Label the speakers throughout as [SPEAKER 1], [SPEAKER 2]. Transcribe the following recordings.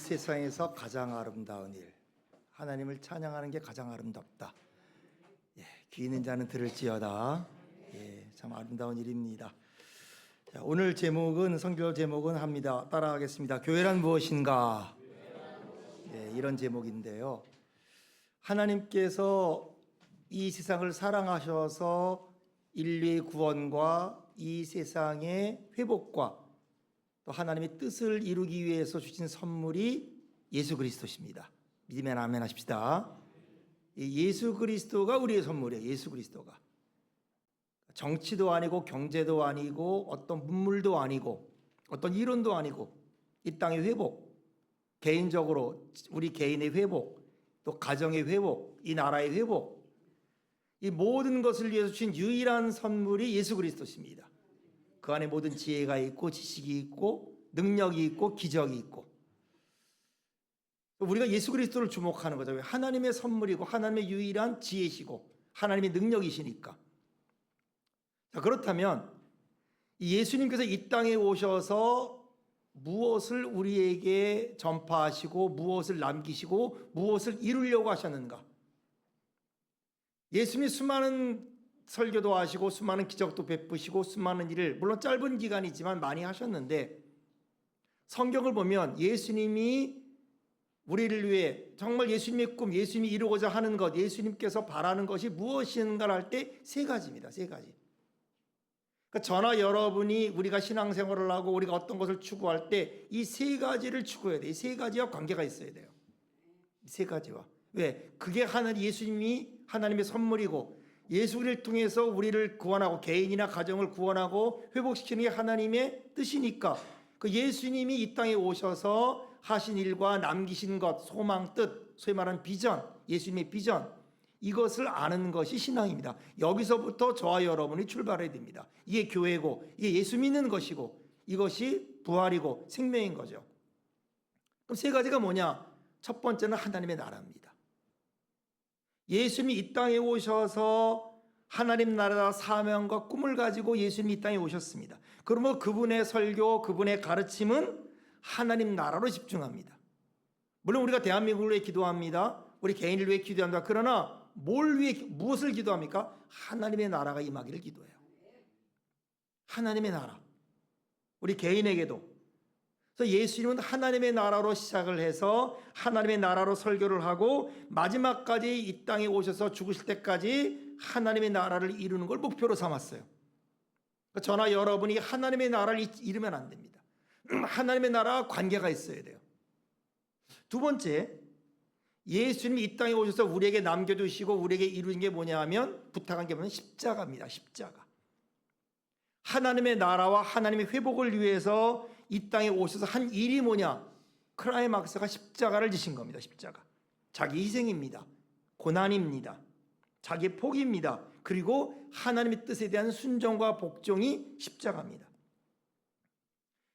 [SPEAKER 1] 세상에서 가장 아름다운 일, 하나님을 찬양하는 게 가장 아름답다. 귀 있는 자는 들을지어다. 참 아름다운 일입니다. 자, 오늘 제목은, 성교 제목은 합니다. 따라하겠습니다. 교회란 무엇인가? 이런 제목인데요. 하나님께서 이 세상을 사랑하셔서 인류의 구원과 이 세상의 회복과 또 하나님의 뜻을 이루기 위해서 주신 선물이 예수 그리스도십니다. 믿으면 아멘 하십시다. 예수 그리스도가 우리의 선물이에요. 예수 그리스도가. 정치도 아니고 경제도 아니고 어떤 문물도 아니고 어떤 이론도 아니고 이 땅의 회복, 개인적으로 우리 개인의 회복, 또 가정의 회복, 이 나라의 회복, 이 모든 것을 위해서 주신 유일한 선물이 예수 그리스도십니다. 그 안에 모든 지혜가 있고 지식이 있고 능력이 있고 기적이 있고, 우리가 예수 그리스도를 주목하는 거죠. 하나님의 선물이고 하나님의 유일한 지혜시고 하나님의 능력이시니까. 자, 그렇다면 예수님께서 이 땅에 오셔서 무엇을 우리에게 전파하시고 무엇을 남기시고 무엇을 이루려고 하셨는가? 예수님이 수많은 설교도 하시고 수많은 기적도 베푸시고 수많은 일을 물론 짧은 기간이지만 많이 하셨는데, 성경을 보면 예수님이 우리를 위해 정말 예수님의 꿈, 예수님이 이루고자 하는 것, 예수님께서 바라는 것이 무엇인가를 할 때 세 가지입니다. 세 가지. 그러니까 저나 여러분이 우리가 신앙생활을 하고 우리가 어떤 것을 추구할 때 이 세 가지를 추구해야 돼요. 이 세 가지와 관계가 있어야 돼요. 이 세 가지와. 왜? 그게 예수님이 하나님의 선물이고 예수를 통해서 우리를 구원하고 개인이나 가정을 구원하고 회복시키는 게 하나님의 뜻이니까, 그 예수님이 이 땅에 오셔서 하신 일과 남기신 것, 소망, 뜻, 소위 말하는 비전, 예수님의 비전, 이것을 아는 것이 신앙입니다. 여기서부터 저와 여러분이 출발해야 됩니다. 이게 교회고 이게 예수 믿는 것이고 이것이 부활이고 생명인 거죠. 그럼 세 가지가 뭐냐? 첫 번째는 하나님의 나라입니다. 예수님이 이 땅에 오셔서 하나님 나라 사명과 꿈을 가지고 예수님이 이 땅에 오셨습니다. 그러면 그분의 설교, 그분의 가르침은 하나님 나라로 집중합니다. 물론 우리가 대한민국을 위해 기도합니다. 우리 개인을 위해 기도합니다. 그러나 무엇을 기도합니까? 하나님의 나라가 임하기를 기도해요. 하나님의 나라. 우리 개인에게도. 그래서 예수님은 하나님의 나라로 시작을 해서 하나님의 나라로 설교를 하고 마지막까지 이 땅에 오셔서 죽으실 때까지 하나님의 나라를 이루는 걸 목표로 삼았어요. 저나 여러분이 하나님의 나라를 이루면 안 됩니다. 하나님의 나라와 관계가 있어야 돼요. 두 번째, 예수님이 이 땅에 오셔서 우리에게 남겨두시고 우리에게 이루는 게 뭐냐 하면, 부탁한 게 뭐냐면 십자가입니다. 십자가. 하나님의 나라와 하나님의 회복을 위해서 이 땅에 오셔서 한 일이 뭐냐? 크라이막스가 십자가를 지신 겁니다. 십자가. 자기 희생입니다. 고난입니다. 자기 포기입니다. 그리고 하나님의 뜻에 대한 순종과 복종이 십자가입니다.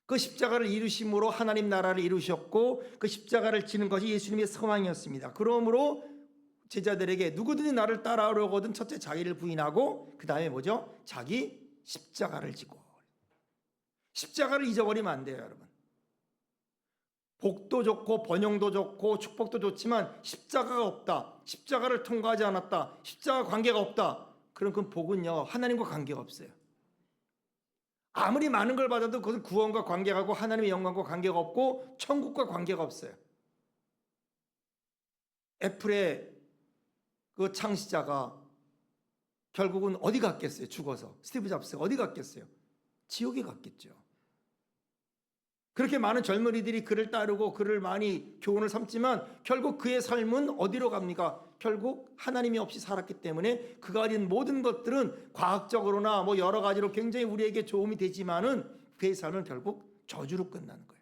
[SPEAKER 1] 그 십자가를 이루심으로 하나님 나라를 이루셨고 그 십자가를 지는 것이 예수님의 소망이었습니다. 그러므로 제자들에게 누구든지 나를 따라오려거든 첫째 자기를 부인하고 그 다음에 뭐죠? 자기 십자가를 지고. 십자가를 잊어버리면 안 돼요, 여러분. 복도 좋고 번영도 좋고 축복도 좋지만 십자가가 없다, 십자가를 통과하지 않았다, 십자가 관계가 없다, 그럼 그 복은요 하나님과 관계가 없어요. 아무리 많은 걸 받아도 그것은 구원과 관계가 없고 하나님의 영광과 관계가 없고 천국과 관계가 없어요. 애플의 그 창시자가 결국은 어디 갔겠어요? 죽어서. 스티브 잡스가 어디 갔겠어요? 지옥에 갔겠죠. 그렇게 많은 젊은이들이 그를 따르고 그를 많이 교훈을 삼지만 결국 그의 삶은 어디로 갑니까? 결국 하나님이 없이 살았기 때문에 그가 가진 모든 것들은 과학적으로나 뭐 여러 가지로 굉장히 우리에게 도움이 되지만은 그의 삶은 결국 저주로 끝나는 거예요.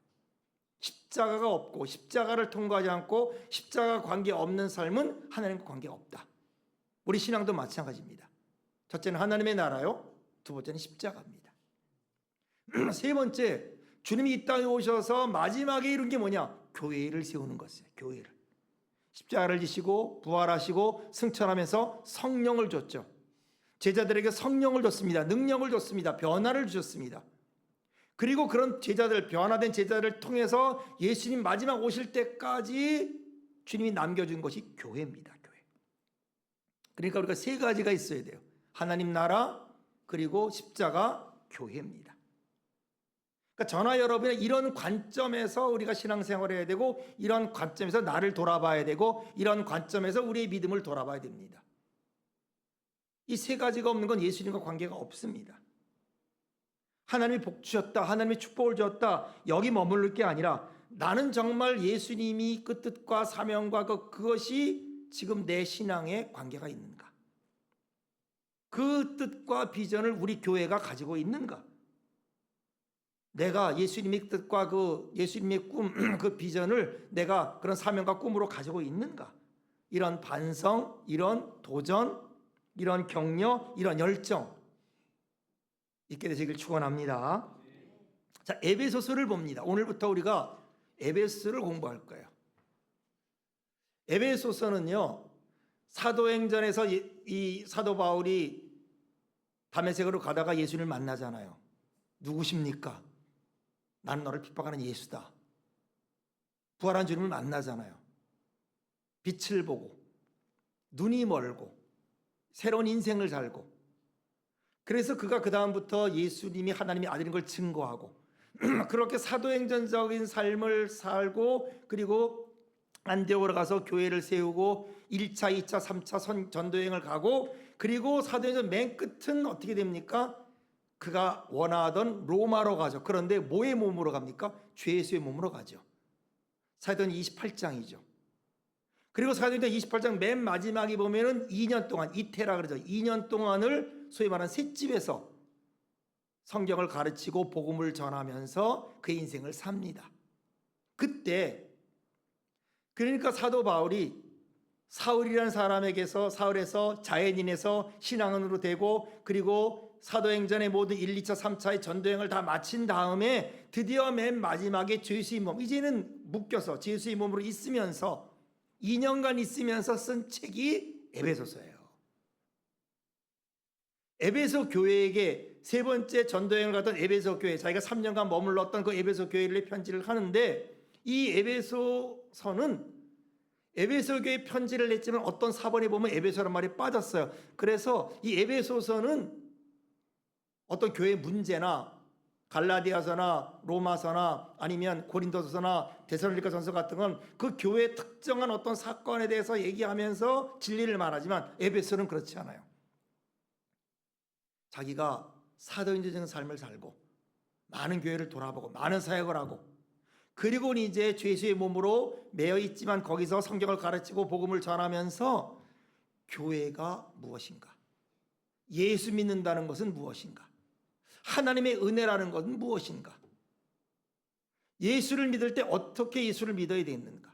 [SPEAKER 1] 십자가가 없고 십자가를 통과하지 않고 십자가 관계 없는 삶은 하나님과 관계가 없다. 우리 신앙도 마찬가지입니다. 첫째는 하나님의 나라요, 두 번째는 십자가입니다. 세 번째, 주님이 이 땅에 오셔서 마지막에 이룬 게 뭐냐? 교회를 세우는 것이에요. 교회를. 십자가를 지시고 부활하시고 승천하면서 성령을 줬죠. 제자들에게 성령을 줬습니다. 능력을 줬습니다. 변화를 주셨습니다. 그리고 그런 제자들, 변화된 제자들을 통해서 예수님 마지막 오실 때까지 주님이 남겨준 것이 교회입니다. 교회. 그러니까 우리가 세 가지가 있어야 돼요. 하나님 나라, 그리고 십자가, 교회입니다. 그러니까 저나 여러분의 이런 관점에서 우리가 신앙생활을 해야 되고, 이런 관점에서 나를 돌아봐야 되고, 이런 관점에서 우리의 믿음을 돌아봐야 됩니다. 이 세 가지가 없는 건 예수님과 관계가 없습니다. 하나님이 복 주셨다, 하나님이 축복을 주었다, 여기 머무를 게 아니라 나는 정말 예수님이 그 뜻과 사명과 그것이 지금 내 신앙에 관계가 있는가? 그 뜻과 비전을 우리 교회가 가지고 있는가? 내가 예수님의 뜻과 그 예수님의 꿈, 그 비전을 내가 그런 사명과 꿈으로 가지고 있는가? 이런 반성, 이런 도전, 이런 격려, 이런 열정 있게 되시길 축원합니다. 자, 에베소서를 봅니다. 오늘부터 우리가 에베소를 공부할 거예요. 에베소서는요, 사도행전에서 이 사도 바울이 다메섹으로 가다가 예수님을 만나잖아요. 누구십니까? 나는 너를 핍박하는 예수다. 부활한 주님을 만나잖아요. 빛을 보고 눈이 멀고 새로운 인생을 살고, 그래서 그가 그 다음부터 예수님이 하나님의 아들인 걸 증거하고 그렇게 사도행전적인 삶을 살고, 그리고 안디옥으로 가서 교회를 세우고 1차, 2차, 3차 전도여행을 가고, 그리고 사도행전 맨 끝은 어떻게 됩니까? 그가 원하던 로마로 가죠. 그런데 뭐의 몸으로 갑니까? 죄 예수의 몸으로 가죠. 사도행전 28장이죠. 그리고 사도행전 28장 맨 마지막에 보면은 2년 동안, 이태라 그러죠. 2년 동안을 소위 말하는 셋집에서 성경을 가르치고 복음을 전하면서 그 인생을 삽니다. 그때 그러니까 사도 바울이 사울이라는 사람에게서, 사울에서 자연인에서 신앙인으로 되고, 그리고 사도행전의 모든 1, 2차, 3차의 전도행을 다 마친 다음에 드디어 맨 마지막에 죄 예수의 몸, 이제는 묶여서 죄 예수의 몸으로 있으면서 2년간 있으면서 쓴 책이 에베소서예요. 에베소 교회에게 세 번째 전도여행을 갔던 에베소 교회, 자기가 3년간 머물렀던 그 에베소 교회를 편지를 하는데, 이 에베소서는 에베소 교회 편지를 냈지만 어떤 사본에 보면 에베소라는 말이 빠졌어요. 그래서 이 에베소서는 어떤 교회 문제나 갈라디아서나 로마서나 아니면 고린도서나 데살로니가전서 같은 건 그 교회의 특정한 어떤 사건에 대해서 얘기하면서 진리를 말하지만, 에베소는 그렇지 않아요. 자기가 사도인적인 삶을 살고 많은 교회를 돌아보고 많은 사역을 하고, 그리고 이제 죄수의 몸으로 매여 있지만 거기서 성경을 가르치고 복음을 전하면서 교회가 무엇인가? 예수 믿는다는 것은 무엇인가? 하나님의 은혜라는 것은 무엇인가? 예수를 믿을 때 어떻게 예수를 믿어야 되는가?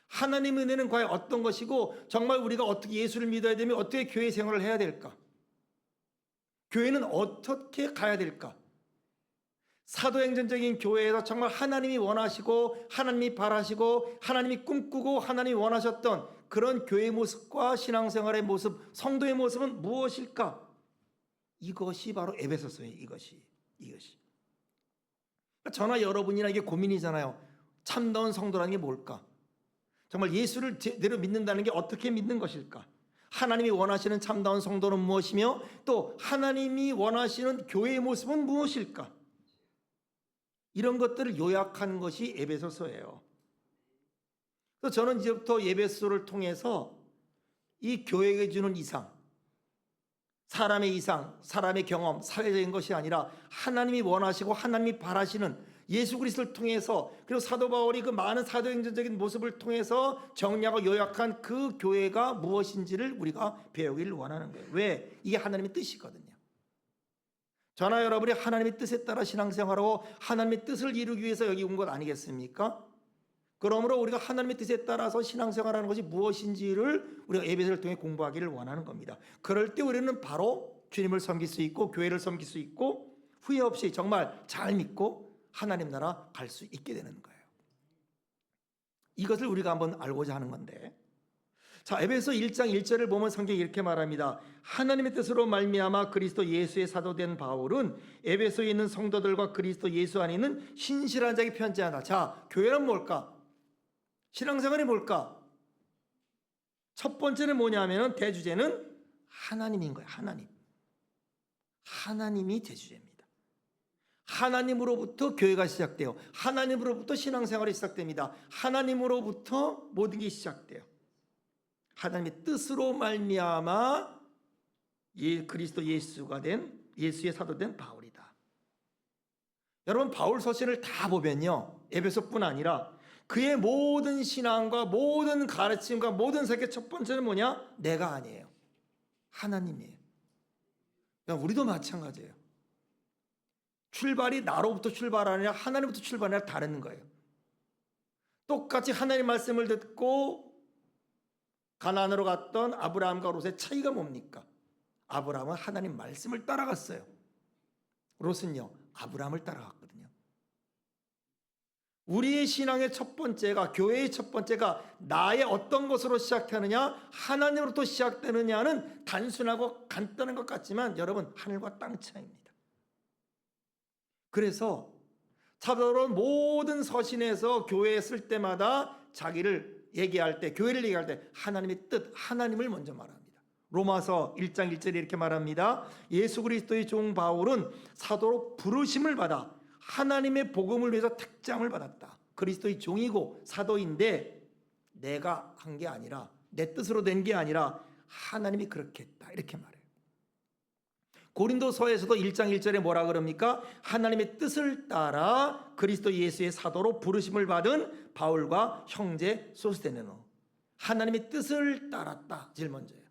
[SPEAKER 1] 하나님의 은혜는 과연 어떤 것이고, 정말 우리가 어떻게 예수를 믿어야 되면 어떻게 교회 생활을 해야 될까? 교회는 어떻게 가야 될까? 사도행전적인 교회에서 정말 하나님이 원하시고 하나님이 바라시고 하나님이 꿈꾸고 하나님이 원하셨던 그런 교회의 모습과 신앙생활의 모습, 성도의 모습은 무엇일까? 이것이 바로 에베소서예요. 이것이. 저나 여러분이나 이게 고민이잖아요. 참다운 성도라는 게 뭘까? 정말 예수를 제대로 믿는다는 게 어떻게 믿는 것일까? 하나님이 원하시는 참다운 성도는 무엇이며, 또 하나님이 원하시는 교회의 모습은 무엇일까? 이런 것들을 요약한 것이 에베소서예요. 그래서 저는 이제부터 에베소를 통해서 이 교회에게 주는 이상, 사람의 이상, 사람의 경험, 사회적인 것이 아니라 하나님이 원하시고 하나님이 바라시는 예수 그리스도를 통해서, 그리고 사도 바울이 그 많은 사도행전적인 모습을 통해서 정리하고 요약한 그 교회가 무엇인지를 우리가 배우기를 원하는 거예요. 왜? 이게 하나님의 뜻이거든요. 저나 여러분이 하나님의 뜻에 따라 신앙생활하고 하나님의 뜻을 이루기 위해서 여기 온 것 아니겠습니까? 그러므로 우리가 하나님의 뜻에 따라서 신앙생활하는 것이 무엇인지를 우리가 에베소를 통해 공부하기를 원하는 겁니다. 그럴 때 우리는 바로 주님을 섬길 수 있고 교회를 섬길 수 있고 후회 없이 정말 잘 믿고 하나님 나라 갈 수 있게 되는 거예요. 이것을 우리가 한번 알고자 하는 건데, 자, 에베소 1장 1절을 보면 성경이 이렇게 말합니다. 하나님의 뜻으로 말미암아 그리스도 예수의 사도된 바울은 에베소에 있는 성도들과 그리스도 예수 안에 있는 신실한 자에게 편지하다. 자, 교회는 뭘까? 신앙생활이 뭘까? 첫 번째는 뭐냐면은 대주제는 하나님인 거예요. 하나님. 하나님이 대주제입니다. 하나님으로부터 교회가 시작돼요. 하나님으로부터 신앙생활이 시작됩니다. 하나님으로부터 모든 게 시작돼요. 하나님의 뜻으로 말미암아 그리스도 예수가 된 예수의 사도된 바울이다. 여러분, 바울 서신을 다 보면요, 에베소뿐 아니라 그의 모든 신앙과 모든 가르침과 모든 세계 첫 번째는 뭐냐? 내가 아니에요. 하나님이에요. 우리도 마찬가지예요. 출발이 나로부터 출발하느냐 하나님부터 출발하느냐 다른 거예요. 똑같이 하나님 말씀을 듣고 가나안으로 갔던 아브라함과 롯의 차이가 뭡니까? 아브라함은 하나님 말씀을 따라갔어요. 롯은요, 아브라함을 따라갔거든요. 우리의 신앙의 첫 번째가, 교회의 첫 번째가 나의 어떤 것으로 시작하느냐, 하나님으로부터 시작되느냐는 단순하고 간단한 것 같지만 여러분, 하늘과 땅 차이입니다. 그래서 사도는 모든 서신에서 교회에 쓸 때마다 자기를 얘기할 때, 교회를 얘기할 때 하나님의 뜻, 하나님을 먼저 말합니다. 로마서 1장 1절에 이렇게 말합니다. 예수 그리스도의 종 바울은 사도로 부르심을 받아 하나님의 복음을 위해서 특장을 받았다. 그리스도의 종이고 사도인데 내가 한 게 아니라, 내 뜻으로 된 게 아니라 하나님이 그렇게 했다, 이렇게 말해요. 고린도서에서도 1장 1절에 뭐라 그럽니까? 하나님의 뜻을 따라 그리스도 예수의 사도로 부르심을 받은 바울과 형제 소스데네노. 하나님의 뜻을 따랐다, 제일 먼저예요.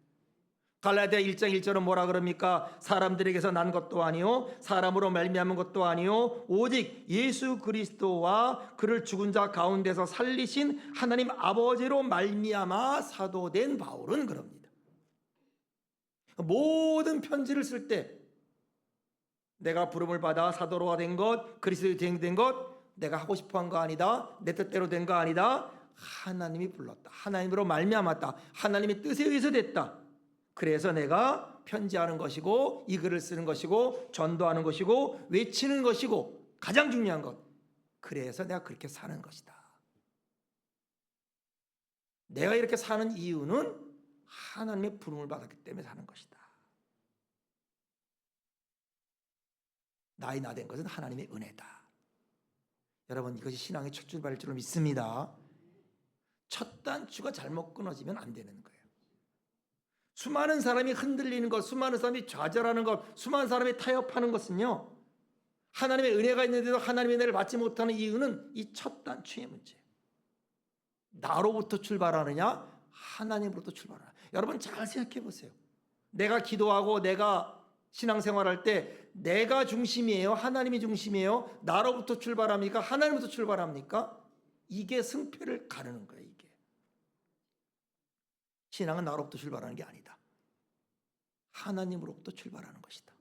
[SPEAKER 1] 갈라디아 1장 1절은 뭐라 그럽니까? 사람들에게서 난 것도 아니요 사람으로 말미암은 것도 아니요 오직 예수 그리스도와 그를 죽은 자 가운데서 살리신 하나님 아버지로 말미암아 사도된 바울은 그럽니다. 모든 편지를 쓸 때 내가 부름을 받아 사도로가 된 것, 그리스도의 된 것, 내가 하고 싶어한 거 아니다, 내 뜻대로 된 거 아니다, 하나님이 불렀다, 하나님으로 말미암았다, 하나님의 뜻에 의해서 됐다. 그래서 내가 편지하는 것이고 이 글을 쓰는 것이고 전도하는 것이고 외치는 것이고 가장 중요한 것, 그래서 내가 그렇게 사는 것이다. 내가 이렇게 사는 이유는 하나님의 부름을 받았기 때문에 사는 것이다. 나의 나 된 것은 하나님의 은혜다. 여러분, 이것이 신앙의 첫 출발일 줄로 믿습니다. 첫 단추가 잘못 끊어지면 안 되는 거예요. 수많은 사람이 흔들리는 것, 수많은 사람이 좌절하는 것, 수많은 사람이 타협하는 것은요, 하나님의 은혜가 있는데도 하나님의 은혜를 받지 못하는 이유는 이 첫 단추의 문제예요. 나로부터 출발하느냐 하나님으로부터 출발하느냐. 여러분, 잘 생각해 보세요. 내가 기도하고 내가 신앙생활할 때 내가 중심이에요, 하나님이 중심이에요, 나로부터 출발합니까, 하나님부터 출발합니까? 이게 승패를 가르는 거예요. 이게 신앙은 나로부터 출발하는 게 아니다. 하나님으로부터 출발하는 것이다.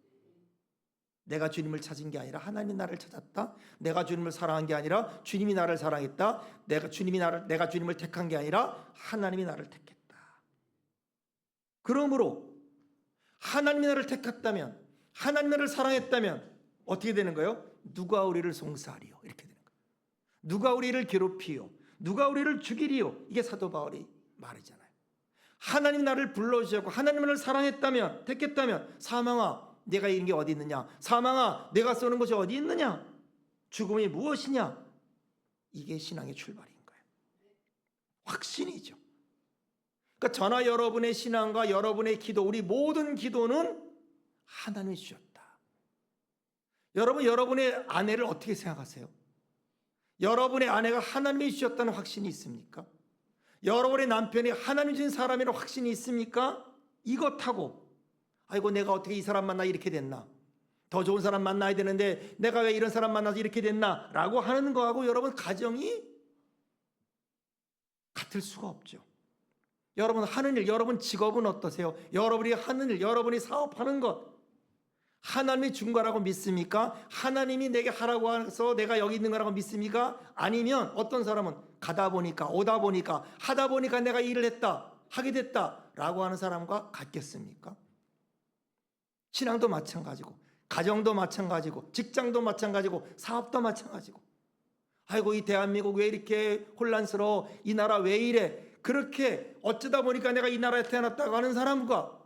[SPEAKER 1] 내가 주님을 찾은 게 아니라 하나님이 나를 찾았다. 내가 주님을 사랑한 게 아니라 주님이 나를 사랑했다. 내가 주님을 택한 게 아니라 하나님이 나를 택했다. 그러므로 하나님이 나를 택했다면, 하나님이 나를 사랑했다면 어떻게 되는 거예요? 누가 우리를 송사하리요? 이렇게 되는 거예요. 누가 우리를 괴롭히요? 누가 우리를 죽이리요? 이게 사도 바울이 말이잖아요. 하나님 나를 불러주셨고 하나님 나를 사랑했다면, 택했다면, 사망아 내가 이런 게 어디 있느냐, 사망아 내가 쏘는 것이 어디 있느냐, 죽음이 무엇이냐, 이게 신앙의 출발인 거예요. 확신이죠. 그러니까 저나 여러분의 신앙과 여러분의 기도, 우리 모든 기도는 하나님이 주셨다. 여러분, 여러분의 아내를 어떻게 생각하세요? 여러분의 아내가 하나님이 주셨다는 확신이 있습니까? 여러분의 남편이 하나님 주신 사람이라는 확신이 있습니까? 이것하고 아이고 내가 어떻게 이 사람 만나 이렇게 됐나, 더 좋은 사람 만나야 되는데 내가 왜 이런 사람 만나서 이렇게 됐나 라고 하는 거하고 여러분 가정이 같을 수가 없죠. 여러분 하는 일, 여러분 직업은 어떠세요? 여러분이 하는 일, 여러분이 사업하는 것, 하나님이 준 거라고 믿습니까? 하나님이 내게 하라고 해서 내가 여기 있는 거라고 믿습니까? 아니면 어떤 사람은 가다 보니까, 오다 보니까, 하다 보니까 내가 일을 했다, 하게 됐다라고 하는 사람과 같겠습니까? 신앙도 마찬가지고, 가정도 마찬가지고, 직장도 마찬가지고, 사업도 마찬가지고. 아이고, 이 대한민국 왜 이렇게 혼란스러워? 이 나라 왜 이래? 그렇게 어쩌다 보니까 내가 이 나라에 태어났다고 하는 사람과,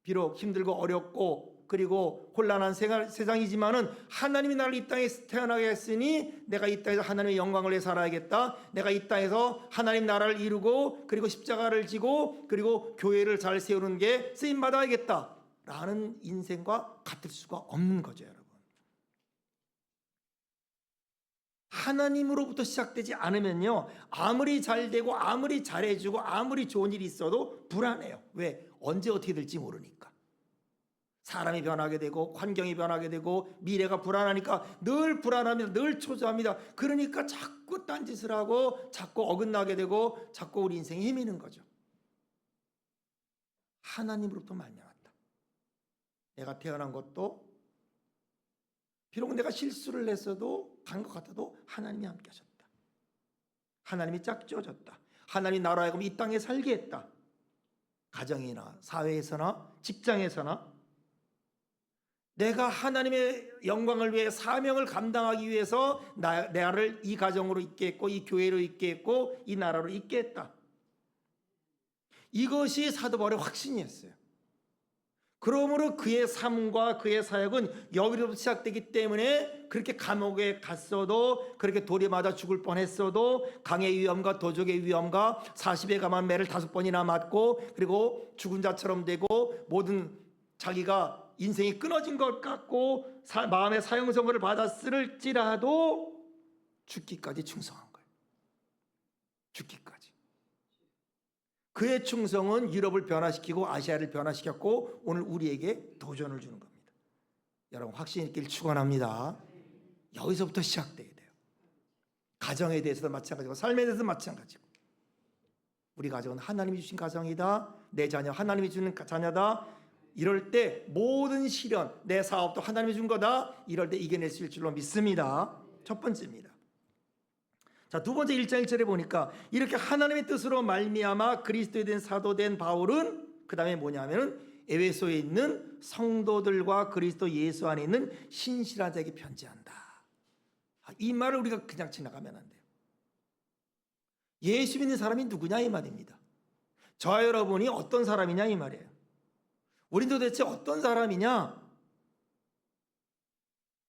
[SPEAKER 1] 비록 힘들고 어렵고 그리고 혼란한 세상이지만은 하나님이 나를 이 땅에 태어나게 했으니 내가 이 땅에서 하나님의 영광을 위해 살아야겠다. 내가 이 땅에서 하나님 나라를 이루고 그리고 십자가를 지고 그리고 교회를 잘 세우는 게 쓰임 받아야겠다 라는 인생과 같을 수가 없는 거죠, 여러분. 하나님으로부터 시작되지 않으면요, 아무리 잘 되고 아무리 잘해주고 아무리 좋은 일이 있어도 불안해요. 왜? 언제 어떻게 될지 모르니까. 사람이 변하게 되고 환경이 변하게 되고 미래가 불안하니까 늘 불안합니다. 늘 초조합니다. 그러니까 자꾸 딴짓을 하고 자꾸 어긋나게 되고 자꾸 우리 인생이 헤매는 거죠. 하나님으로부터 말미암았다. 내가 태어난 것도 비록 내가 실수를 했어도 간 것 같아도 하나님이 함께 하셨다. 하나님이 짝지어줬다. 하나님 나라 하여금 이 땅에 살게 했다. 가정이나 사회에서나 직장에서나 내가 하나님의 영광을 위해 사명을 감당하기 위해서 나를 이 가정으로 있게 했고 이 교회로 있게 했고 이 나라로 있게 했다. 이것이 사도 바울의 확신이었어요. 그러므로 그의 삶과 그의 사역은 여기로부터 시작되기 때문에 그렇게 감옥에 갔어도 그렇게 돌에 맞아 죽을 뻔했어도 강의 위험과 도적의 위험과 40에 감한 매를 5번이나 맞고 그리고 죽은 자처럼 되고 모든 자기가 인생이 끊어진 것 같고 마음의 사형선고를 받았을지라도 죽기까지 충성한 거예요. 죽기까지. 그의 충성은 유럽을 변화시키고 아시아를 변화시켰고 오늘 우리에게 도전을 주는 겁니다. 여러분 확신 있길 축원합니다. 여기서부터 시작돼야 돼요. 가정에 대해서도 마찬가지고 삶에 대해서도 마찬가지고 우리 가정은 하나님이 주신 가정이다. 내 자녀 하나님이 주는 자녀다. 이럴 때 모든 시련 내 사업도 하나님이 준 거다. 이럴 때 이겨낼 수 있을 줄로 믿습니다. 첫 번째입니다. 자, 두 번째 1장 1절에 보니까 이렇게 하나님의 뜻으로 말미암아 그리스도에 대한 사도된 바울은 그 다음에 뭐냐면은 에베소에 있는 성도들과 그리스도 예수 안에 있는 신실한 자에게 편지한다. 이 말을 우리가 그냥 지나가면 안 돼요. 예수 믿는 사람이 누구냐 이 말입니다. 저와 여러분이 어떤 사람이냐 이 말이에요. 우린 도대체 어떤 사람이냐?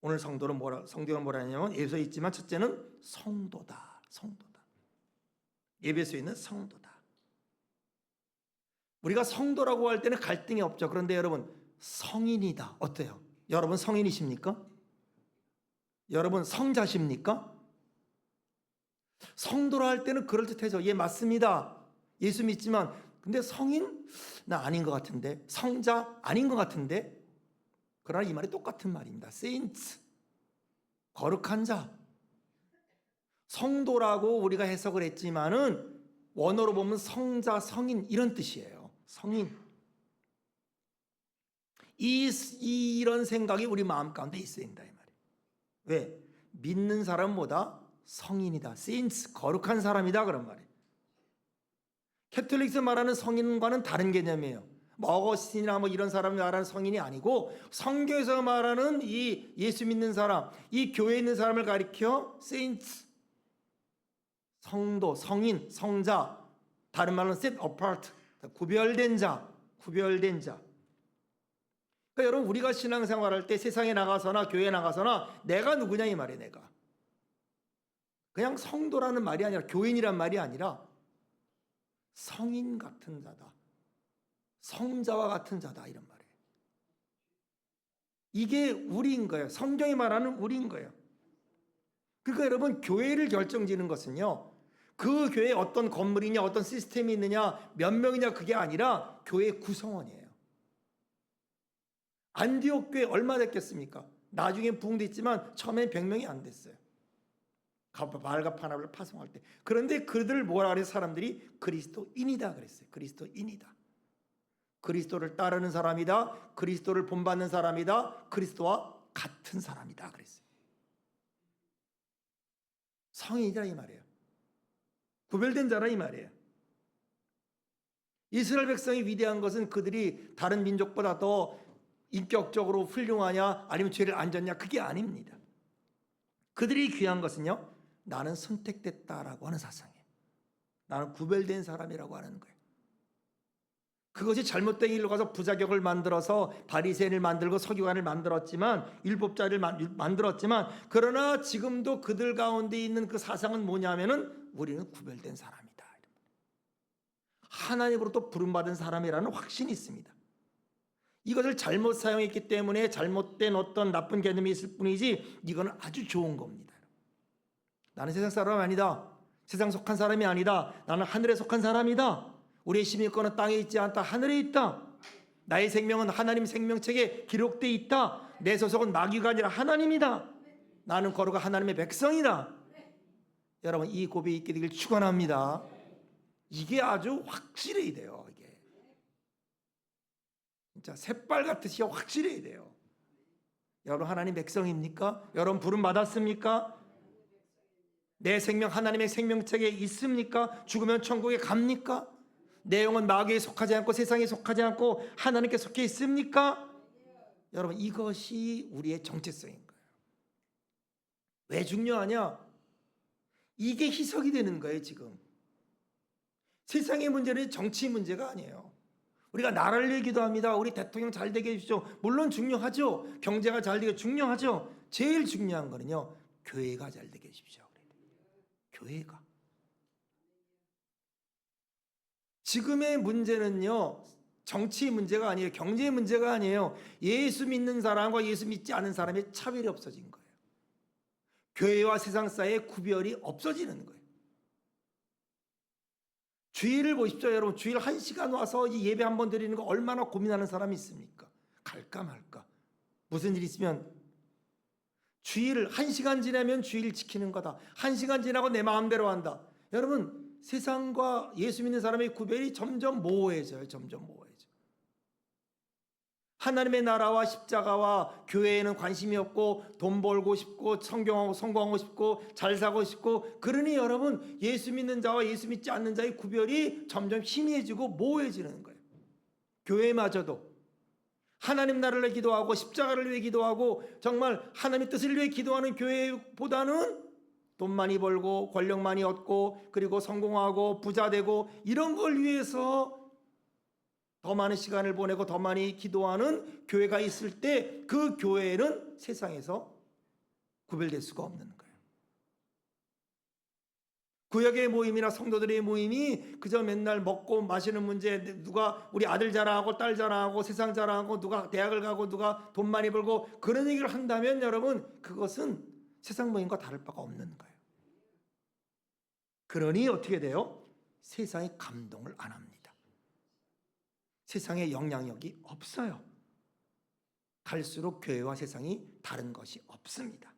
[SPEAKER 1] 오늘 성경은 뭐라 하냐면 에베소에 있지만 첫째는 성도다. 성도다. 에베소에 있는 성도다. 우리가 성도라고 할 때는 갈등이 없죠. 그런데 여러분 성인이다. 어때요? 여러분 성인이십니까? 여러분 성자십니까? 성도라 할 때는 그럴듯해져. 예, 맞습니다. 예수 믿지만 근데 성인? 나 아닌 것 같은데. 성자? 아닌 것 같은데. 그러나 이 말이 똑같은 말입니다. 세인트, 거룩한 자. 성도라고 우리가 해석을 했지만은 원어로 보면 성자, 성인 이런 뜻이에요. 성인. 이런 생각이 우리 마음 가운데 있어야 된다 이 말이에요. 왜? 믿는 사람보다 성인이다. 세인트, 거룩한 사람이다 그런 말이에요. 캐톨릭에서 말하는 성인과는 다른 개념이에요. 어거스틴이나 이런 사람이 말하는 성인이 아니고 성경에서 말하는 이 예수 믿는 사람, 이 교회에 있는 사람을 가리켜 세인트, 성도, 성인, 성자, 다른 말로는 set apart, 구별된 자, 구별된 자. 그러니까 여러분 우리가 신앙생활할 때 세상에 나가서나 교회에 나가서나 내가 누구냐 이 말이에요. 내가 그냥 성도라는 말이 아니라 교인이란 말이 아니라 성인 같은 자다. 성자와 같은 자다 이런 말이에요. 이게 우리인 거예요. 성경이 말하는 우리인 거예요. 그러니까 여러분 교회를 결정지는 것은요. 그 교회에 어떤 건물이냐 어떤 시스템이 있느냐 몇 명이냐 그게 아니라 교회의 구성원이에요. 안디옥 교회 얼마 됐겠습니까? 나중에 부흥됐지만 처음엔 100명이 안 됐어요. 바알과 바나바를 파송할 때. 그런데 그들 뭐라 그래서 사람들이 그리스도인이다 그랬어요. 그리스도인이다. 그리스도를 따르는 사람이다. 그리스도를 본받는 사람이다. 그리스도와 같은 사람이다 그랬어요. 성인이다 이 말이에요. 구별된 자라 이 말이에요. 이스라엘 백성이 위대한 것은 그들이 다른 민족보다 더 인격적으로 훌륭하냐 아니면 죄를 안 졌냐 그게 아닙니다. 그들이 귀한 것은요, 나는 선택됐다라고 하는 사상이에요. 나는 구별된 사람이라고 하는 거예요. 그것이 잘못된 일로 가서 부자격을 만들어서 바리새인을 만들고 서기관을 만들었지만, 율법자를 만들었지만, 그러나 지금도 그들 가운데 있는 그 사상은 뭐냐면은 우리는 구별된 사람이다. 하나님으로부터 부름받은 사람이라는 확신이 있습니다. 이것을 잘못 사용했기 때문에 잘못된 어떤 나쁜 개념이 있을 뿐이지 이건 아주 좋은 겁니다. 나는 세상 사람 아니다. 세상 속한 사람이 아니다. 나는 하늘에 속한 사람이다. 우리의 시민권은 땅에 있지 않다. 하늘에 있다. 나의 생명은 하나님 생명책에 기록되어 있다. 내 소속은 마귀가 아니라 하나님이다. 나는 거룩한 하나님의 백성이다. 여러분, 이 고백이 있게 되길 축원합니다. 이게 아주 확실해야 돼요. 이게 진짜 새빨갛듯이 확실해야 돼요. 여러분, 하나님 백성입니까? 여러분, 부름 받았습니까? 내 생명 하나님의 생명책에 있습니까? 죽으면 천국에 갑니까? 내 영은 마귀에 속하지 않고 세상에 속하지 않고 하나님께 속해 있습니까? 여러분, 이것이 우리의 정체성인 거예요. 왜 중요하냐? 이게 희석이 되는 거예요. 지금 세상의 문제는 정치 문제가 아니에요. 우리가 나라를 위해 기도합니다. 우리 대통령 잘 되게 해주십시오. 물론 중요하죠. 경제가 잘 되게 중요하죠. 제일 중요한 거는요, 교회가 잘 되게 해주십시오. 교회가. 지금의 문제는요, 정치 문제가 아니에요. 경제 문제가 아니에요. 예수 믿는 사람과 예수 믿지 않은 사람의 차별이 없어진 거예요. 교회와 세상 사이의 구별이 없어지는 거예요. 주일을 보십시오. 여러분, 주일 1시간 와서 이 예배 한번 드리는 거 얼마나 고민하는 사람이 있습니까? 갈까 말까. 무슨 일 있으면 주일을 1시간 지나면 주일 지키는 거다. 1시간 지나고 내 마음대로 한다. 여러분, 세상과 예수 믿는 사람의 구별이 점점 모호해져요. 점점 모호해져. 하나님의 나라와 십자가와 교회에는 관심이 없고 돈 벌고 싶고 성공하고 싶고 잘 사고 싶고, 그러니 여러분, 예수 믿는 자와 예수 믿지 않는 자의 구별이 점점 희미해지고 모호해지는 거예요. 교회마저도 하나님 나라를 위해 기도하고 십자가를 위해 기도하고 정말 하나님의 뜻을 위해 기도하는 교회보다는 돈 많이 벌고 권력 많이 얻고 그리고 성공하고 부자 되고 이런 걸 위해서 더 많은 시간을 보내고 더 많이 기도하는 교회가 있을 때 그 교회는 세상에서 구별될 수가 없는 거예요. 구역의 모임이나 성도들의 모임이 그저 맨날 먹고 마시는 문제, 누가 우리 아들 자랑하고 딸 자랑하고 세상 자랑하고 누가 대학을 가고 누가 돈 많이 벌고 그런 얘기를 한다면 여러분, 그것은 세상 모임과 다를 바가 없는 거예요. 그러니 어떻게 돼요? 세상에 감동을 안 합니다. 세상에 영향력이 없어요. 갈수록 교회와 세상이 다른 것이 없습니다.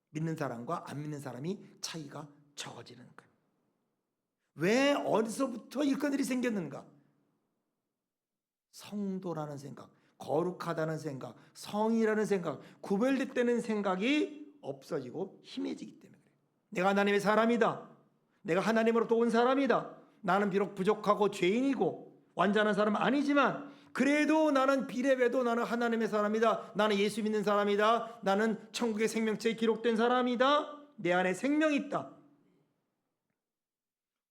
[SPEAKER 1] 믿는 사람과 안 믿는 사람이 차이가 적어지는 거예요. 왜 어디서부터 일꾼들이 생겼는가? 성도라는 생각, 거룩하다는 생각, 성이라는 생각, 구별됐다는 생각이 없어지고 희미해지기 때문에 그래요. 내가 하나님의 사람이다. 내가 하나님으로부터 온 사람이다. 나는 비록 부족하고 죄인이고 완전한 사람은 아니지만 그래도 나는 비례해도 나는 하나님의 사람이다. 나는 예수 믿는 사람이다. 나는 천국의 생명체에 기록된 사람이다. 내 안에 생명이 있다.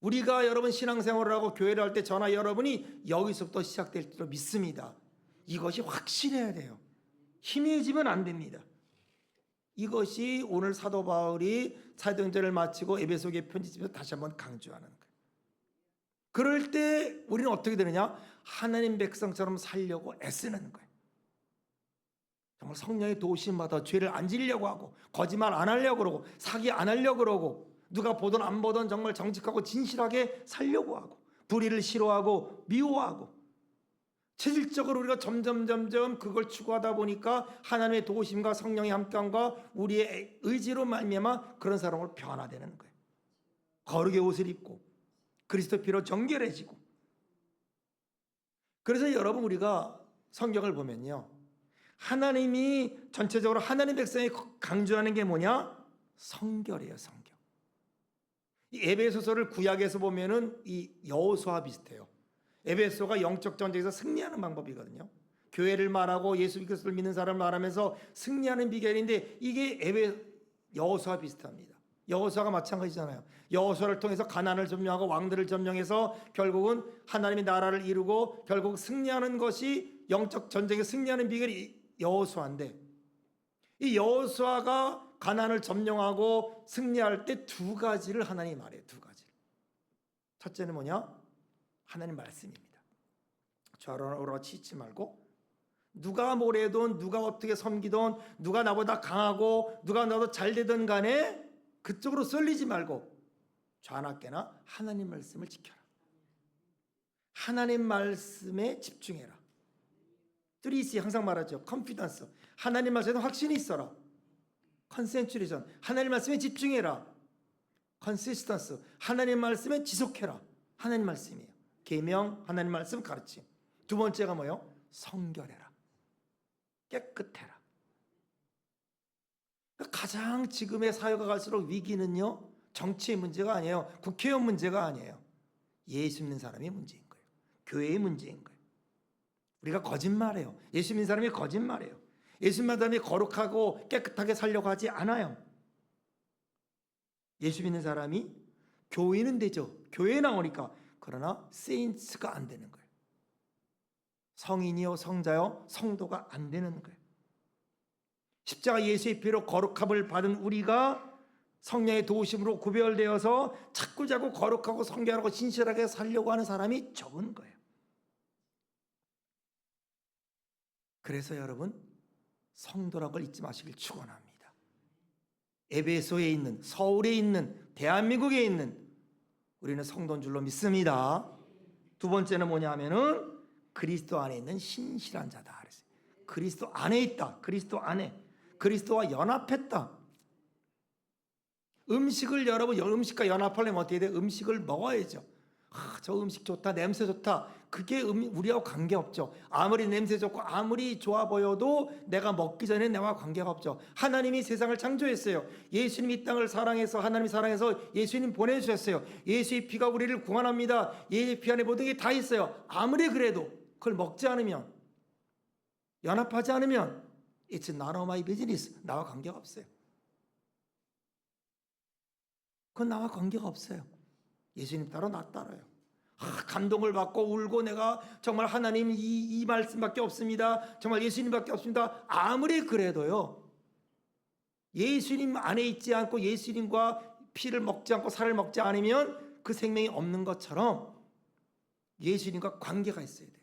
[SPEAKER 1] 우리가 여러분 신앙생활을 하고 교회를 할 때 저나 여러분이 여기서부터 시작될 줄로 믿습니다. 이것이 확실해야 돼요. 희미해지면 안 됩니다. 이것이 오늘 사도 바울이 사도행전을 마치고 에베소교회 편지집에서 다시 한번 강조하는 거예요. 그럴 때 우리는 어떻게 되느냐? 하나님 백성처럼 살려고 애쓰는 거예요. 정말 성령의 도우심마다 죄를 안 지려고 하고 거짓말 안 하려고 그러고 사기 안 하려고 그러고 누가 보든 안 보든 정말 정직하고 진실하게 살려고 하고 불의를 싫어하고 미워하고 체질적으로 우리가 점점 그걸 추구하다 보니까 하나님의 도우심과 성령의 함께함과 우리의 의지로 말미암아 그런 사람으로 변화되는 거예요. 거룩의 옷을 입고 그리스도 피로 정결해지고. 그래서 여러분, 우리가 성경을 보면요, 하나님이 전체적으로 하나님 백성이 강조하는 게 뭐냐? 성결이에요. 성결. 이 에베소서를 구약에서 보면은 이 여호수아와 비슷해요. 에베소가 영적 전쟁에서 승리하는 방법이거든요. 교회를 말하고 예수 그리스도를 믿는 사람을 말하면서 승리하는 비결인데 이게 여호수아와 비슷합니다. 여호수아가 마찬가지잖아요. 여호수아를 통해서 가나안을 점령하고 왕들을 점령해서 결국은 하나님의 나라를 이루고 결국 승리하는 것이 영적 전쟁에 승리하는 비결이 여호수아인데, 이 여호수아가 가나안을 점령하고 승리할 때 두 가지를 하나님이 말해요. 두 가지. 첫째는 뭐냐? 하나님 말씀입니다. 좌로우로 치지 말고, 누가 뭐래든 누가 어떻게 섬기든 누가 나보다 강하고 누가 나보다 잘 되든 간에 그쪽으로 쏠리지 말고 좌나깨나 하나님 말씀을 지켜라. 하나님 말씀에 집중해라. 3C 항상 말하죠. 컨피던스. 하나님 말씀에 확신이 있어라. 컨센츄레이션. 하나님 말씀에 집중해라. 컨시스턴스. 하나님 말씀에 지속해라. 하나님 말씀이에요. 계명, 하나님 말씀 가르침. 두 번째가 뭐예요? 성결해라. 깨끗해라. 가장 지금의 사회가 갈수록 위기는요, 정치의 문제가 아니에요. 국회의원 문제가 아니에요. 예수 믿는 사람의 문제인 거예요. 교회의 문제인 거예요. 우리가 거짓말해요. 예수 믿는 사람이 거짓말해요. 예수 믿는 사람이 거룩하고 깨끗하게 살려고 하지 않아요. 예수 믿는 사람이 교회는 되죠. 교회에 나오니까. 그러나 세인트가 안 되는 거예요. 성인이요 성자요 성도가 안 되는 거예요. 십자가 예수의 피로 거룩함을 받은 우리가 성령의 도우심으로 구별되어서 자꾸자꾸 거룩하고 성결하고 신실하게 살려고 하는 사람이 적은 거예요. 그래서 여러분, 성도라는 걸 잊지 마시길 축원합니다. 에베소에 있는, 서울에 있는, 대한민국에 있는 우리는 성도인 줄로 믿습니다. 두 번째는 뭐냐면은 그리스도 안에 있는 신실한 자다 그랬어요. 그리스도 안에 있다. 그리스도 안에. 그리스도와 연합했다. 음식을 여러분 음식과 연합하려면 어떻게 돼? 음식을 먹어야죠. 저 음식 좋다, 냄새 좋다. 그게 우리하고 관계없죠. 아무리 냄새 좋고 아무리 좋아 보여도 내가 먹기 전에 나와 관계가 없죠. 하나님이 세상을 창조했어요. 예수님이 이 땅을 사랑해서, 하나님이 사랑해서 예수님 보내주셨어요. 예수의 피가 우리를 구원합니다. 예수의 피 안에 모든 게 다 있어요. 아무리 그래도 그걸 먹지 않으면, 연합하지 않으면 It's not my business. 나와 관계가 없어요. 그건 나와 관계가 없어요. 예수님 따로 나 따라요. 감동을 받고 울고 내가 정말 하나님 이 말씀밖에 없습니다. 정말 예수님밖에 없습니다. 아무리 그래도요, 예수님 안에 있지 않고 예수님과 피를 먹지 않고 살을 먹지 않으면 그 생명이 없는 것처럼 예수님과 관계가 있어야 돼요.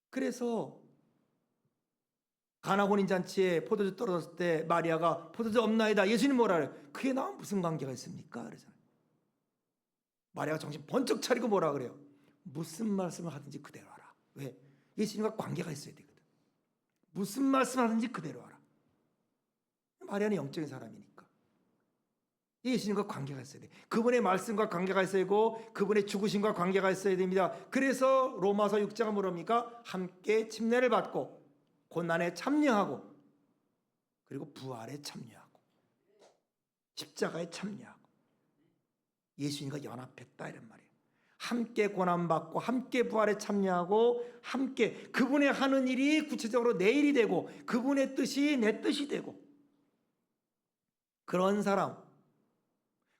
[SPEAKER 1] 그래서 가나 혼인잔치에 포도주 떨어졌을 때 마리아가 포도주 없나이다. 예수님 뭐라 그래요? 그게 나와 무슨 관계가 있습니까? 그러잖아요. 마리아가 정신 번쩍 차리고 뭐라 그래요? 무슨 말씀을 하든지 그대로 하라. 왜? 예수님과 관계가 있어야 되거든. 무슨 말씀 하든지 그대로 하라. 마리아는 영적인 사람이니까 예수님과 관계가 있어야 돼. 그분의 말씀과 관계가 있어야 되고 그분의 죽으심과 관계가 있어야 됩니다. 그래서 로마서 6장은 뭐랍니까? 함께 침례를 받고 고난에 참여하고 그리고 부활에 참여하고 십자가에 참여하고 예수님과 연합했다 이런 말이에요. 함께 고난받고 함께 부활에 참여하고 함께 그분의 하는 일이 구체적으로 내 일이 되고 그분의 뜻이 내 뜻이 되고 그런 사람.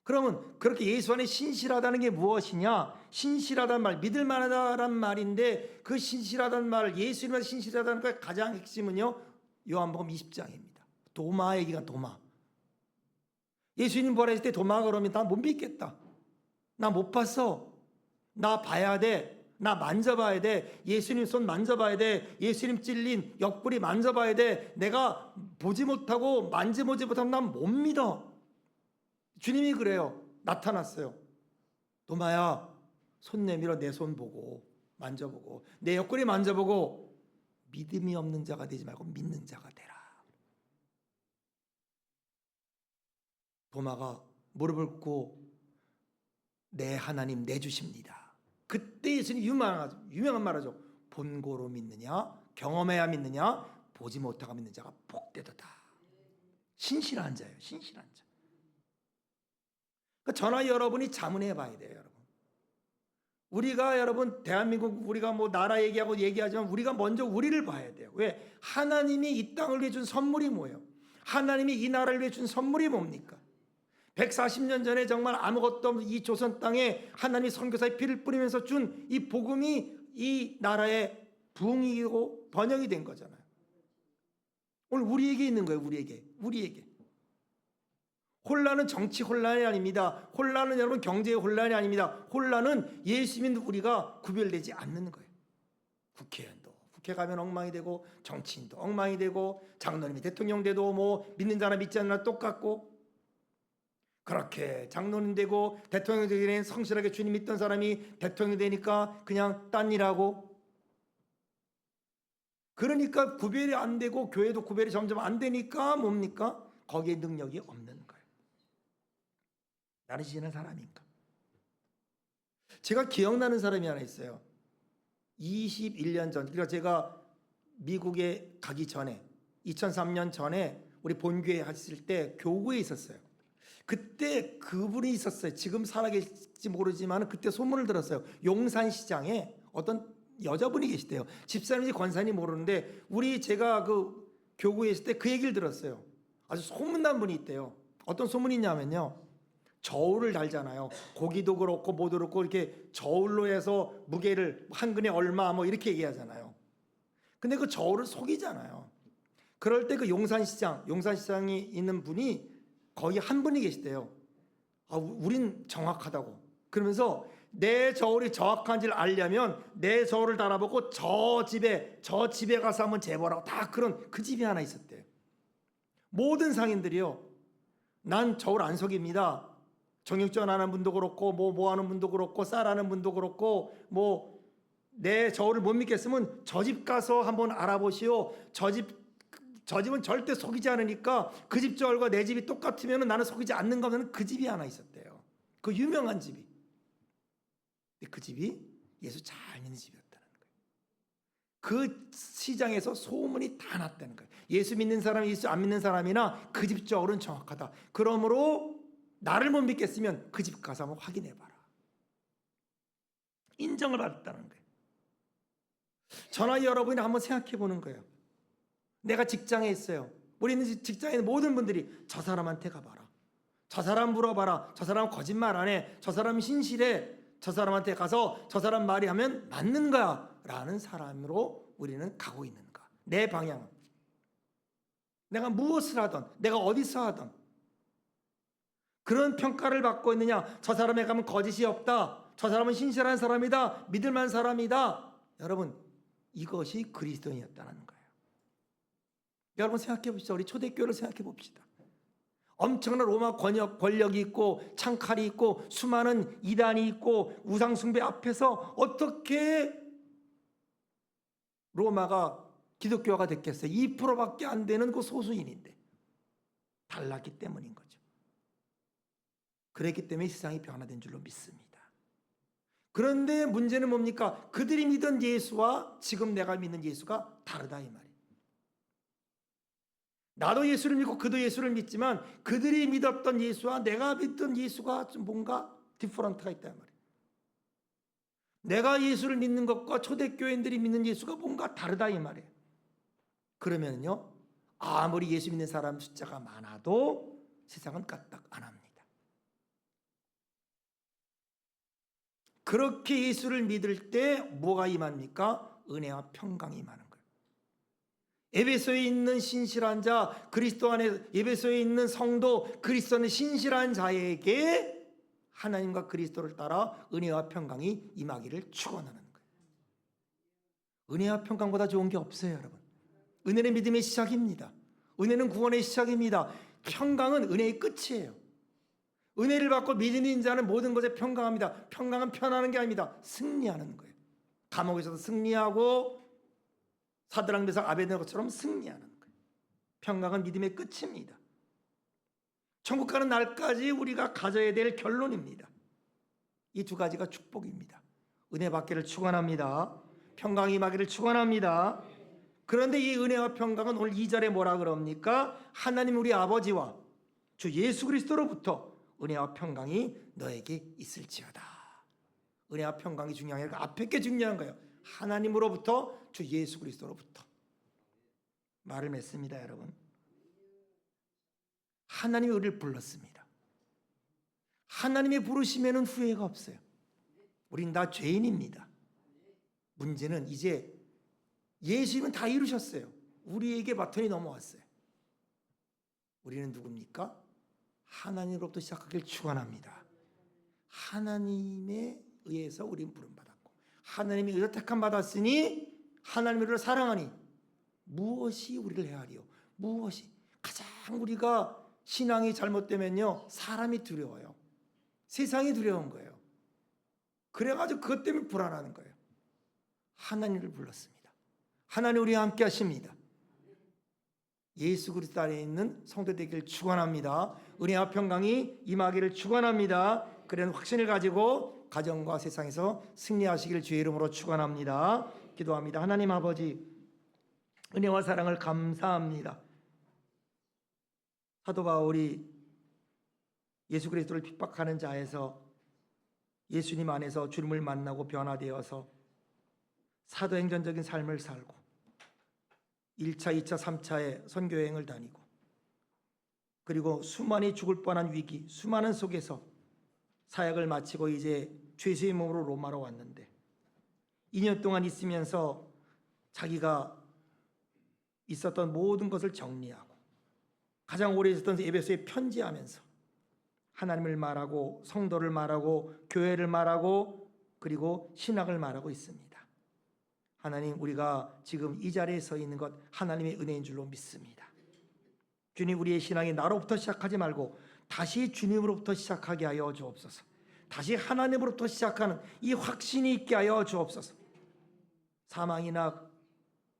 [SPEAKER 1] 그러면 그렇게 예수 안에 신실하다는 게 무엇이냐? 신실하다는 말, 믿을 만하다는 말인데 그 신실하다는 말, 예수님한테 신실하다는 것의 가장 핵심은요, 요한복음 20장입니다. 도마 얘기가 도마. 예수님 부활했을 때 도마가 그러면 나 못 믿겠다. 나 못 봤어. 나 봐야 돼. 나 만져봐야 돼. 예수님 손 만져봐야 돼. 예수님 찔린 옆구리 만져봐야 돼. 내가 보지 못하고 만져보지 못하면 난 못 믿어. 주님이 그래요. 나타났어요. 도마야, 손 내밀어 내 손 보고 만져보고 내 옆구리 만져보고 믿음이 없는 자가 되지 말고 믿는 자가 되라. 도마가 무릎을 꿇고 내 하나님 내주십니다. 그때 예수님이 유명한 말하죠. 본고로 믿느냐 경험해야 믿느냐 보지 못하고 믿는 자가 복되도다. 신실한 자예요. 신실한 자. 그러니까 저나 여러분이 자문해 봐야 돼요. 여러분. 우리가 여러분 대한민국 우리가 뭐 나라 얘기하지만 우리가 먼저 우리를 봐야 돼요. 왜? 하나님이 이 땅을 위해 준 선물이 뭐예요? 하나님이 이 나라를 위해 준 선물이 뭡니까? 140년 전에 정말 아무것도 없는 이 조선 땅에 하나님이 선교사의 피를 뿌리면서 준 이 복음이 이 나라의 부흥이고 번영이 된 거잖아요. 오늘 우리에게 있는 거예요. 우리에게. 혼란은 정치 혼란이 아닙니다. 혼란은 여러분 경제의 혼란이 아닙니다. 혼란은 예수 믿는 우리가 구별되지 않는 거예요. 국회의원도 국회 가면 엉망이 되고, 정치인도 엉망이 되고, 장로님이 대통령 돼도 뭐 믿는 자나 믿지 않는 자나 똑같고, 그렇게 장로님 되고 대통령 되기에는 성실하게 주님 믿던 사람이 대통령 되니까 그냥 딴 일하고, 그러니까 구별이 안 되고 교회도 구별이 점점 안 되니까 뭡니까? 거기에 능력이 없는 거예요. 나는 지는 사람인가? 제가 기억나는 사람이 하나 있어요. 21년 전, 그러니까 제가 미국에 가기 전에 2003년 전에 우리 본교회 했을 때 교구에 있었어요. 그때 그분이 있었어요. 지금 살아계실지 모르지만 그때 소문을 들었어요. 용산시장에 어떤 여자분이 계시대요. 집사님인지 권사님인지 모르는데 제가 그 교구에 있을 때 그 얘기를 들었어요. 아주 소문난 분이 있대요. 어떤 소문이 있냐면요, 저울을 달잖아요. 고기도 그렇고 뭐도 그렇고 이렇게 저울로 해서 무게를 한 근에 얼마 뭐 이렇게 얘기하잖아요. 근데 그 저울을 속이잖아요. 그럴 때 그 용산시장이 있는 분이 거기 한 분이 계시대요. 우린 정확하다고. 그러면서 내 저울이 정확한지를 알려면 내 저울을 달아보고 저 집에 가서 한번 재보라고. 다 그런 그 집이 하나 있었대요. 모든 상인들이요, 난 저울 안 속입니다. 정육전 하는 분도 그렇고 뭐 하는 분도 그렇고 쌀하는 분도 그렇고 뭐 내 저울을 못 믿겠으면 저 집 가서 한번 알아보시오. 저 집은 절대 속이지 않으니까 그 집 저울과 내 집이 똑같으면 나는 속이지 않는가 하면 그 집이 하나 있었대요. 그 유명한 집이. 근데 그 집이 예수 잘 믿는 집이었다는 거예요. 그 시장에서 소문이 다 났다는 거예요. 예수 믿는 사람, 예수 안 믿는 사람이나 그 집 저울은 정확하다. 그러므로 나를 못 믿겠으면 그 집 가서 한번 확인해봐라. 인정을 받았다는 거예요. 저나 여러분이 한번 생각해 보는 거예요. 내가 직장에 있어요. 우리 있는 직장에 있는 모든 분들이 저 사람한테 가봐라. 저 사람 물어봐라. 저 사람 거짓말 안 해. 저 사람 신실해. 저 사람한테 가서 저 사람 말이 하면 맞는 거야 라는 사람으로 우리는 가고 있는가. 내 방향은. 내가 무엇을 하든, 내가 어디서 하든 그런 평가를 받고 있느냐. 저 사람에 가면 거짓이 없다. 저 사람은 신실한 사람이다. 믿을 만한 사람이다. 여러분, 이것이 그리스도인이었다는 거예요. 여러분 생각해 봅시다. 우리 초대교회를 생각해 봅시다. 엄청난 로마 권력이 있고 창칼이 있고 수많은 이단이 있고 우상숭배 앞에서 어떻게 로마가 기독교가 됐겠어요? 2%밖에 안 되는 그 소수인인데 달랐기 때문인 거죠. 그랬기 때문에 세상이 변화된 줄로 믿습니다. 그런데 문제는 뭡니까? 그들이 믿은 예수와 지금 내가 믿는 예수가 다르다 이 말이에요. 나도 예수를 믿고 그도 예수를 믿지만 그들이 믿었던 예수와 내가 믿던 예수가 좀 뭔가 디퍼런트가 있단 말이에요. 내가 예수를 믿는 것과 초대교인들이 믿는 예수가 뭔가 다르다 이 말이에요. 그러면요, 아무리 예수 믿는 사람 숫자가 많아도 세상은 까딱 안 합니다. 그렇게 예수를 믿을 때 뭐가 임합니까? 은혜와 평강이 임하는 거예요. 에베소에 있는 신실한 자, 그리스도 안에 에베소에 있는 성도, 그리스도 안에 신실한 자에게 하나님과 그리스도를 따라 은혜와 평강이 임하기를 축원하는 거예요. 은혜와 평강보다 좋은 게 없어요, 여러분. 은혜는 믿음의 시작입니다. 은혜는 구원의 시작입니다. 평강은 은혜의 끝이에요. 은혜를 받고 믿는 자는 모든 것에 평강합니다. 평강은 편하는 게 아닙니다. 승리하는 거예요. 감옥에서도 승리하고 사드락 메삭 아베드노고처럼 승리하는 거예요. 평강은 믿음의 끝입니다. 천국 가는 날까지 우리가 가져야 될 결론입니다. 이 두 가지가 축복입니다. 은혜 받기를 축원합니다. 평강이 임하기를 축원합니다. 그런데 이 은혜와 평강은 오늘 2절에 뭐라 그럽니까? 하나님 우리 아버지와 주 예수 그리스도로부터 은혜와 평강이 너에게 있을지어다. 은혜와 평강이 중요한 게 아니라 앞에 게 중요한 거예요. 하나님으로부터, 주 예수 그리스도로부터. 말을 맺습니다, 여러분. 하나님이 우리를 불렀습니다. 하나님이 부르시면 후회가 없어요. 우린 다 죄인입니다. 문제는 이제 예수님은 다 이루셨어요. 우리에게 바톤이 넘어왔어요. 우리는 누굽니까? 하나님으로부터 시작하길 축원합니다. 하나님에 의해서 우리는 부름받았고, 하나님의 의해서 택함 받았으니 하나님을 사랑하니 무엇이 우리를 해하리요? 무엇이? 가장 우리가 신앙이 잘못되면요, 사람이 두려워요. 세상이 두려운 거예요. 그래가지고 그것 때문에 불안하는 거예요. 하나님을 불렀습니다. 하나님 우리와 함께 하십니다. 예수 그리스도 안에 있는 성도 되기를 축원합니다. 은혜와 평강이 임하기를 축원합니다. 그런 확신을 가지고 가정과 세상에서 승리하시기를 주의 이름으로 축원합니다. 기도합니다. 하나님 아버지, 은혜와 사랑을 감사합니다. 사도 바울이 예수 그리스도를 핍박하는 자에서 예수님 안에서 주님을 만나고 변화되어서 사도행전적인 삶을 살고 1차, 2차, 3차의 선교여행을 다니고, 그리고 수많이 죽을 뻔한 위기, 수많은 속에서 사역을 마치고 이제 죄수의 몸으로 로마로 왔는데 2년 동안 있으면서 자기가 있었던 모든 것을 정리하고 가장 오래 있었던 에베소에 편지하면서 하나님을 말하고 성도를 말하고 교회를 말하고 그리고 신학을 말하고 있습니다. 하나님, 우리가 지금 이 자리에 서 있는 것 하나님의 은혜인 줄로 믿습니다. 주님, 우리의 신앙이 나로부터 시작하지 말고 다시 주님으로부터 시작하게 하여 주옵소서. 다시 하나님으로부터 시작하는 이 확신이 있게 하여 주옵소서. 사망이나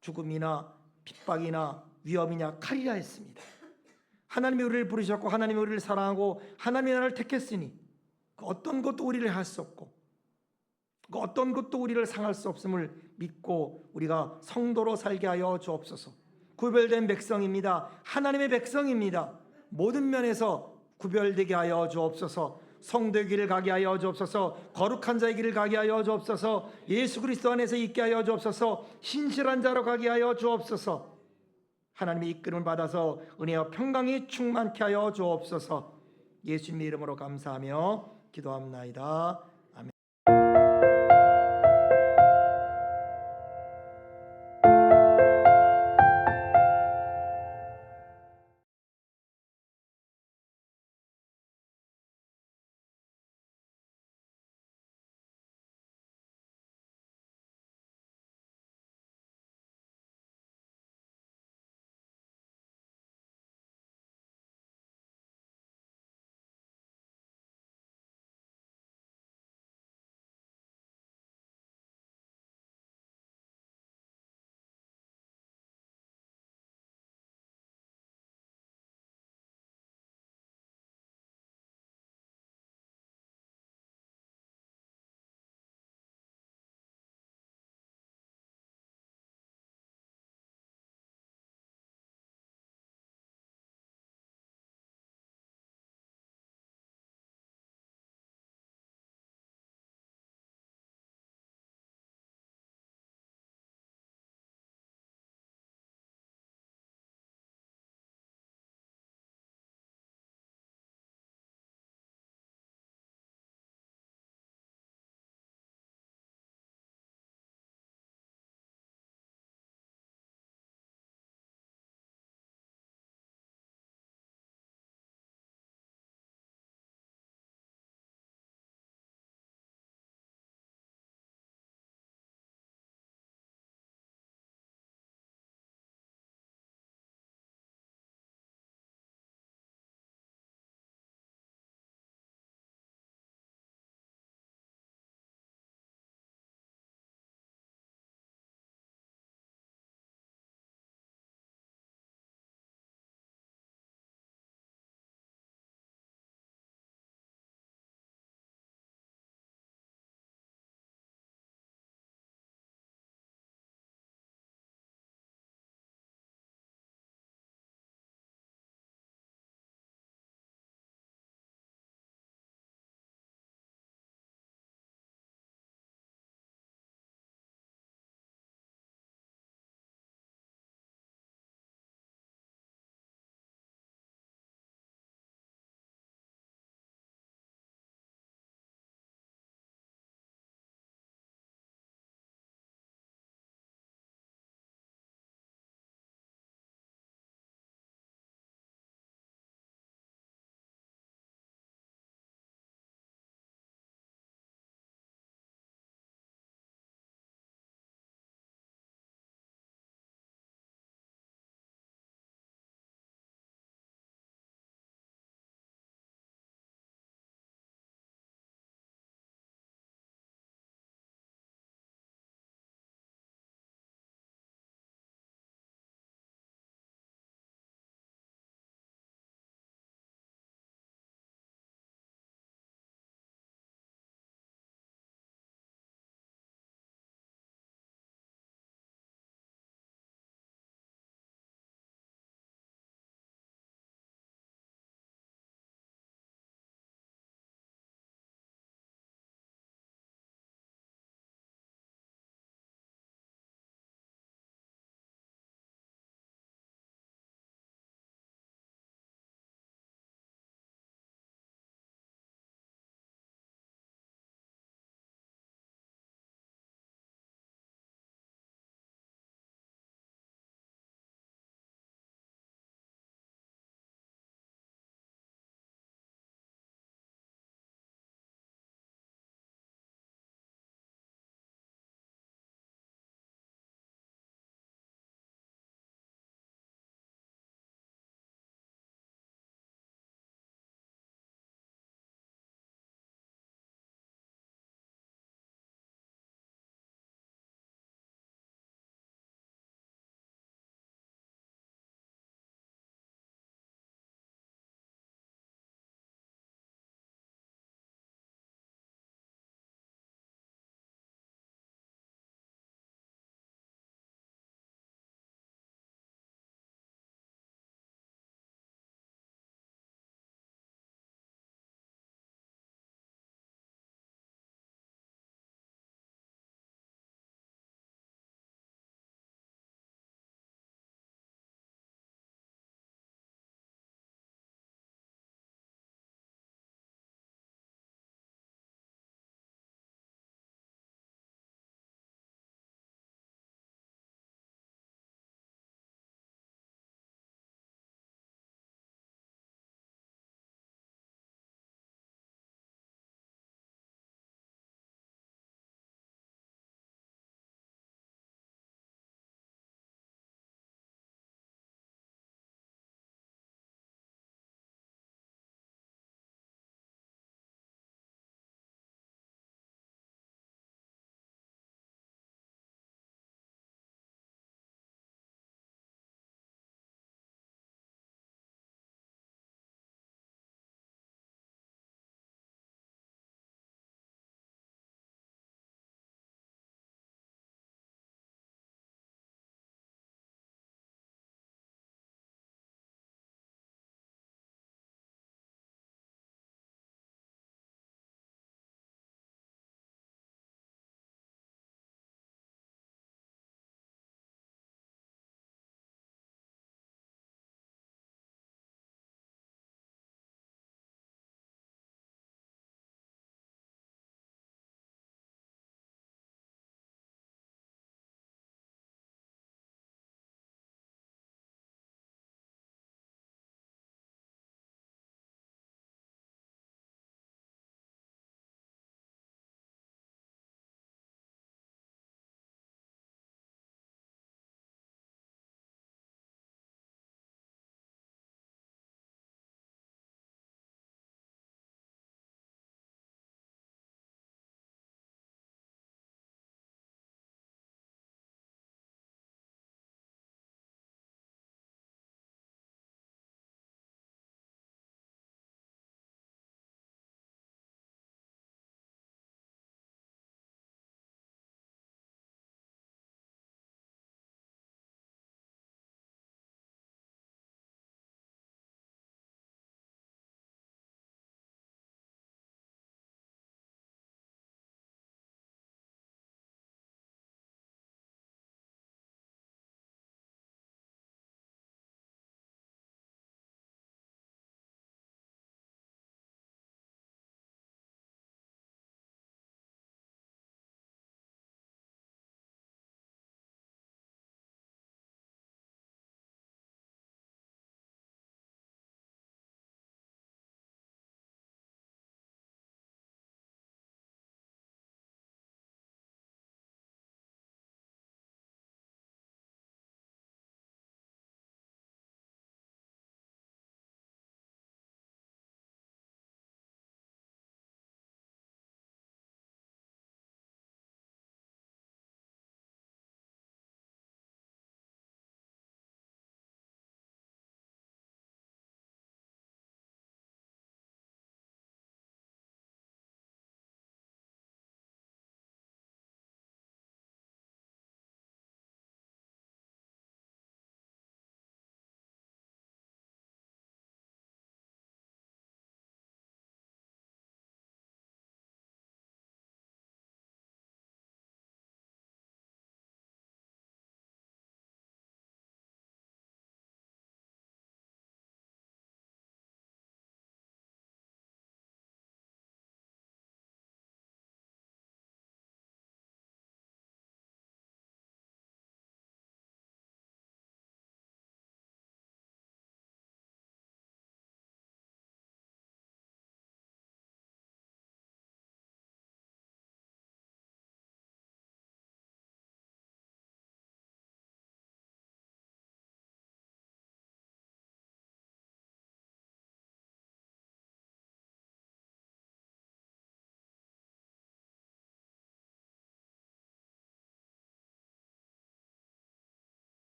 [SPEAKER 1] 죽음이나 핍박이나 위험이냐 칼이라 했습니다. 하나님이 우리를 부르셨고 하나님이 우리를 사랑하고 하나님의 나라를 택했으니 그 어떤 것도 우리를 할 수 없고 그 어떤 것도 우리를 상할 수 없음을 믿고 우리가 성도로 살게 하여 주옵소서. 구별된 백성입니다. 하나님의 백성입니다. 모든 면에서 구별되게 하여 주옵소서. 성도의 길을 가게 하여 주옵소서. 거룩한 자의 길을 가게 하여 주옵소서. 예수 그리스도 안에서 있게 하여 주옵소서. 신실한 자로 가게 하여 주옵소서. 하나님의 이끌음을 받아서 은혜와 평강이 충만케 하여 주옵소서. 예수님의 이름으로 감사하며 기도합나이다.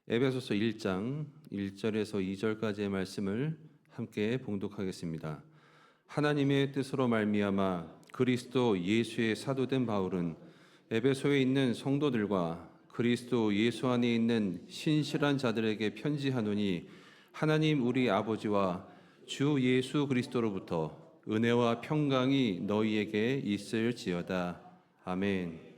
[SPEAKER 2] 에베소서 1장 1절에서 2절까지의 말씀을 함께 봉독하겠습니다. 하나님의 뜻으로 말미암아 그리스도 예수의 사도된 바울은 에베소에 있는 성도들과 그리스도 예수 안에 있는 신실한 자들에게 편지하노니 하나님 우리 아버지와 주 예수 그리스도로부터 은혜와 평강이 너희에게 있을지어다. 아멘.